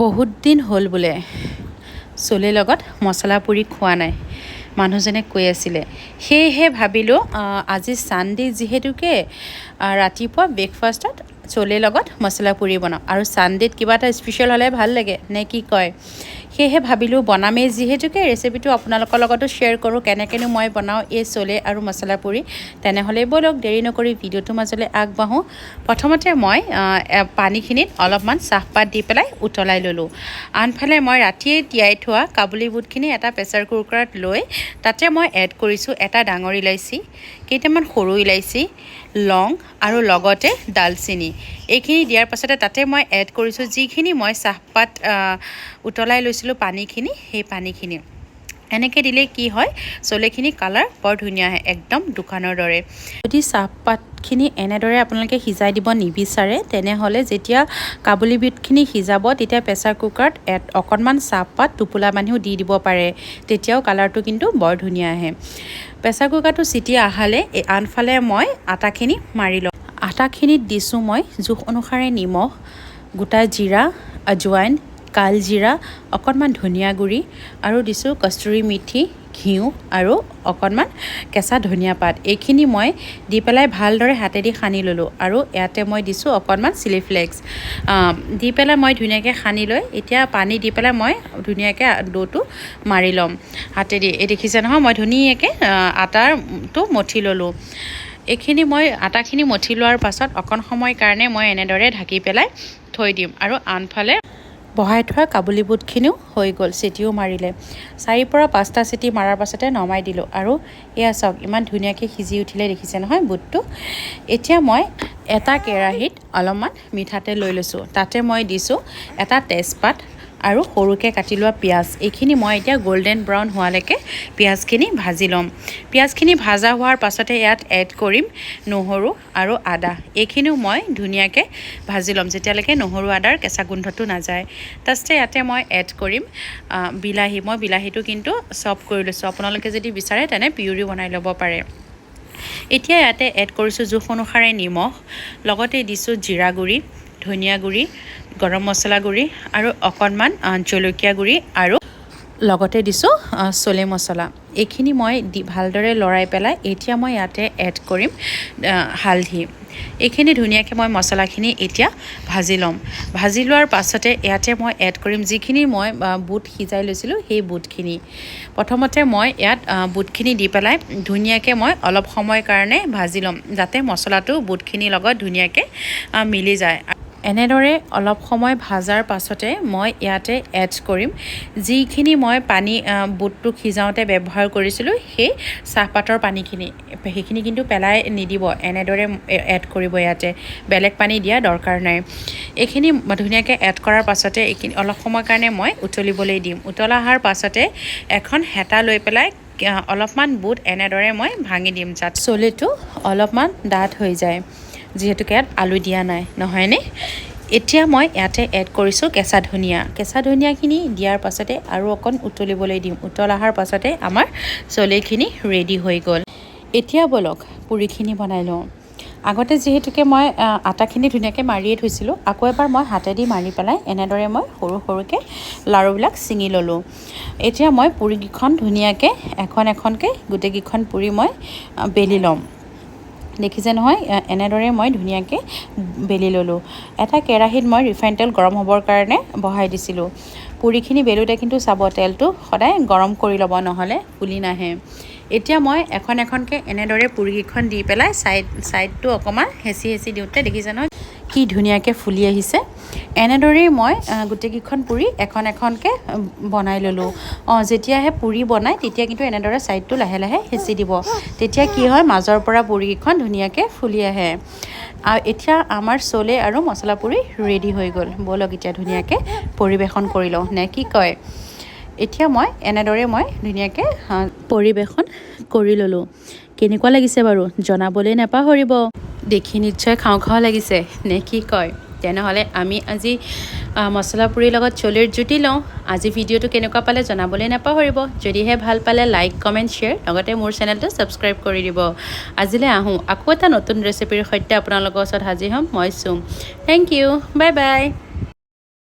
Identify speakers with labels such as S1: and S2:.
S1: বহুত দিন হ'ল বোলে চোলেৰ লগত মছলা পুৰি খোৱা নাই মানুহজনে কৈ আছিলে সেয়েহে ভাবিলোঁ আজি সানডে যিহেতুকে ৰাতিপুৱা ব্ৰেকফাষ্টত চোলেৰ লগত মছলা পুৰি বনাওঁ আৰু সানডেত কিবা এটা স্পেচিয়েল হ'লে ভাল লাগে নে কি কয় সেয়েহে ভাবিলোঁ বনামেই যিহেতুকে ৰেচিপিটো আপোনালোকৰ লগতো শ্বেয়াৰ কৰোঁ কেনেকৈনো মই বনাওঁ এই চোলে আৰু মছলা পুৰি তেনেহ'লে ব'লক দেৰি নকৰি ভিডিঅ'টোৰ মাজলৈ আগবাঢ়োঁ প্ৰথমতে মই পানীখিনিত অলপমান চাহপাত দি পেলাই উতলাই ল'লোঁ আনফালে মই ৰাতিয়ে তিয়াই থোৱা কাবুলী বুটখিনি এটা প্ৰেছাৰ কুকাৰত লৈ তাতে মই এড কৰিছোঁ এটা ডাঙৰ ইলাচি কেইটামান সৰু ইলাচি লং আৰু লগতে ডালচেনি এইখিনি দিয়াৰ পাছতে তাতে মই এড কৰিছোঁ যিখিনি মই চাহপাত উতলাই লৈছিলোঁ পানীখিনি সেই পানীখিনি এনেকৈ দিলে কি হয় চোলেখিনি কালাৰ বৰ ধুনীয়া আহে একদম দোকানৰ দৰে যদি চাহপাতখিনি এনেদৰে আপোনালোকে সিজাই দিব নিবিচাৰে তেনেহ'লে যেতিয়া কাবুলী বুটখিনি সিজাব তেতিয়া প্ৰেছাৰ কুকাৰত অকণমান চাহপাত টোপোলা বান্ধিও দি দিব পাৰে তেতিয়াও কালাৰটো কিন্তু বৰ ধুনীয়া আহে প্ৰেছাৰ কুকাৰটো চিটি আহালে আনফালে মই আটাখিনি মাৰি লওঁ আটাখিনিত দিছোঁ মই জোখ অনুসাৰে নিমখ গোটা জিৰা আজৱাইন কাল জিৰা অকণমান ধনিয়া গুড়ি আৰু দিছোঁ কষ্টুৰি মেথি ঘিউ আৰু অকণমান কেঁচা ধনিয়া পাত এইখিনি মই দি পেলাই ভালদৰে হাতেদি সানি ল'লোঁ আৰু ইয়াতে মই দিছোঁ অকণমান চিলি ফ্লেক্স দি পেলাই মই ধুনীয়াকৈ সানি লৈ এতিয়া পানী দি পেলাই মই ধুনীয়াকৈ ডোটো মাৰি ল'ম হাতেদি এই দেখিছে নহয় মই ধুনীয়াকৈ আটাটো মঠি ল'লোঁ এইখিনি মই আটাখিনি মঠি লোৱাৰ পাছত অকণ সময় কাৰণে মই এনেদৰে ঢাকি পেলাই থৈ দিম আৰু আনফালে বহাই থোৱা কাবুলী বুটখিনিও হৈ গ'ল চিটিও মাৰিলে 4 পৰা 5টা চিটি মাৰাৰ পাছতে নমাই দিলোঁ আৰু এয়া চাওক ইমান ধুনীয়াকৈ সিজি উঠিলে দেখিছে নহয় বুটটো এতিয়া মই এটা কেৰাহীত অলপমান মিঠাতেল লৈ লৈছোঁ তাতে মই দিছোঁ এটা তেজপাত আৰু সৰুকৈ কাটি লোৱা পিঁয়াজ এইখিনি মই এতিয়া গোল্ডেন ব্ৰাউন হোৱালৈকে পিঁয়াজখিনি ভাজি ল'ম পিঁয়াজখিনি ভাজা হোৱাৰ পাছতে ইয়াত এড কৰিম নহৰু আৰু আদা এইখিনিও মই ধুনীয়াকৈ ভাজি ল'ম যেতিয়ালৈকে নহৰু আদাৰ কেঁচা গোন্ধটো নাযায় তাৰপিছতে ইয়াতে মই এড কৰিম বিলাহী মই বিলাহীটো কিন্তু চপ কৰি লৈছোঁ আপোনালোকে যদি বিচাৰে তেনে পিউৰি বনাই ল'ব পাৰে এতিয়া ইয়াতে এড কৰিছোঁ জোখ অনুসাৰে নিমখ লগতে দিছোঁ জিৰা গুড়ি ধনিয়া গুড়ি গৰম মছলা গুড়ি আৰু অকণমান জলকীয়া গুড়ি আৰু লগতে দিছোঁ চোলে মছলা এইখিনি মই ভালদৰে লৰাই পেলাই এতিয়া মই ইয়াতে এড কৰিম হালধি এইখিনি ধুনীয়াকৈ মই মছলাখিনি এতিয়া ভাজি ল'ম ভাজি লোৱাৰ পাছতে ইয়াতে মই এড কৰিম যিখিনি মই বুট সিজাই লৈছিলোঁ সেই বুটখিনি প্ৰথমতে মই ইয়াত বুটখিনি দি পেলাই ধুনীয়াকৈ মই অলপ সময়ৰ কাৰণে ভাজি ল'ম যাতে মছলাটো বুটখিনিৰ লগত ধুনীয়াকৈ মিলি যায় এনেদৰে অলপ সময় ভাজাৰ পাছতে মই ইয়াতে এড কৰিম যিখিনি মই পানী বুটটো সিজাওঁতে ব্যৱহাৰ কৰিছিলোঁ সেই চাহপাতৰ পানীখিনি সেইখিনি কিন্তু পেলাই নিদিব এনেদৰে এড কৰিব ইয়াতে বেলেগ পানী দিয়া দৰকাৰ নাই এইখিনি ধুনীয়াকৈ এড কৰাৰ পাছতে এইখিনি অলপ সময়ৰ কাৰণে মই উতলিবলৈ দিম উতলা অহাৰ পাছতে এখন হেতা লৈ পেলাই অলপমান বুট এনেদৰে মই ভাঙি দিম যাতে চোলেটো অলপমান ডাঠ হৈ যায় যিহেতুকে ইয়াত আলু দিয়া নাই নহয়নে এতিয়া মই ইয়াতে এড কৰিছোঁ কেঁচা ধনিয়াখিনি দিয়াৰ পাছতে আৰু অকণ উতলিবলৈ দিম উতল অহাৰ পাছতে আমাৰ চোলেখিনি ৰেডি হৈ গ'ল এতিয়া ব'লক পুৰিখিনি বনাই লওঁ আগতে যিহেতুকে মই আটাখিনি ধুনীয়াকৈ মাৰিয়ে থৈছিলোঁ আকৌ এবাৰ মই হাতেদি মাৰি পেলাই এনেদৰে মই সৰু সৰুকৈ লাৰুবিলাক ছিঙি ল'লোঁ এতিয়া মই পুৰিকেইখন ধুনীয়াকৈ এখন এখনকৈ গোটেইকেইখন পুৰি মই বেলি ল'ম দেখিছে নহয় এনেদৰে মই ধুনীয়াকৈ বেলি ল'লোঁ এটা কেৰাহীত মই ৰিফাইন তেল গৰম হ'বৰ কাৰণে বহাই দিছিলোঁ পুৰিখিনি বেলোতে কিন্তু চাব তেলটো সদায় গৰম কৰি ল'ব নহ'লে ফুলি নাহে এতিয়া মই এখন এখনকৈ এনেদৰে পুৰিকেইখন দি পেলাই ছাইডটো অকণমান হেঁচি দিওঁতে দেখিছে নহয় কি ধুনীয়াকৈ ফুলি আহিছে এনেদৰেই মই গোটেইকেইখন পুৰি এখন এখনকৈ বনাই ল'লোঁ যেতিয়াহে পুৰি বনাই তেতিয়া কিন্তু এনেদৰে ছাইডটো লাহে লাহে হেঁচি দিব তেতিয়া কি হয় মাজৰ পৰা পুৰিকেইখন ধুনীয়াকৈ ফুলি আহে আৰু এতিয়া আমাৰ চোলে আৰু মছলা পুৰি ৰেডি হৈ গ'ল ব'লক এতিয়া ধুনীয়াকৈ পৰিৱেশন কৰি লওঁ নে কি কয় এতিয়া মই এনেদৰে মই ধুনীয়াকৈ পৰিৱেশন কৰি ল'লোঁ কেনেকুৱা লাগিছে বাৰু জনাবলৈ নাপাহৰিব দেখি নিশ্চয় খাওঁ খাওঁ লাগিছে নে কি কয় তেনেহ'লে আমি আজি মছলা পুৰিৰ লগত চোলেৰ জুতি লওঁ আজি ভিডিঅ'টো কেনেকুৱা পালে জনাবলৈ নাপাহৰিব যদিহে ভাল পালে লাইক কমেণ্ট শ্বেয়াৰ লগতে মোৰ চেনেলটো ছাবস্ক্ৰাইব কৰি দিব আজিলৈ আহোঁ আকৌ এটা নতুন ৰেচিপিৰ সৈতে আপোনালোকৰ ওচৰত হাজিৰ হ'ম মই চুম থেংক ইউ বাই বাই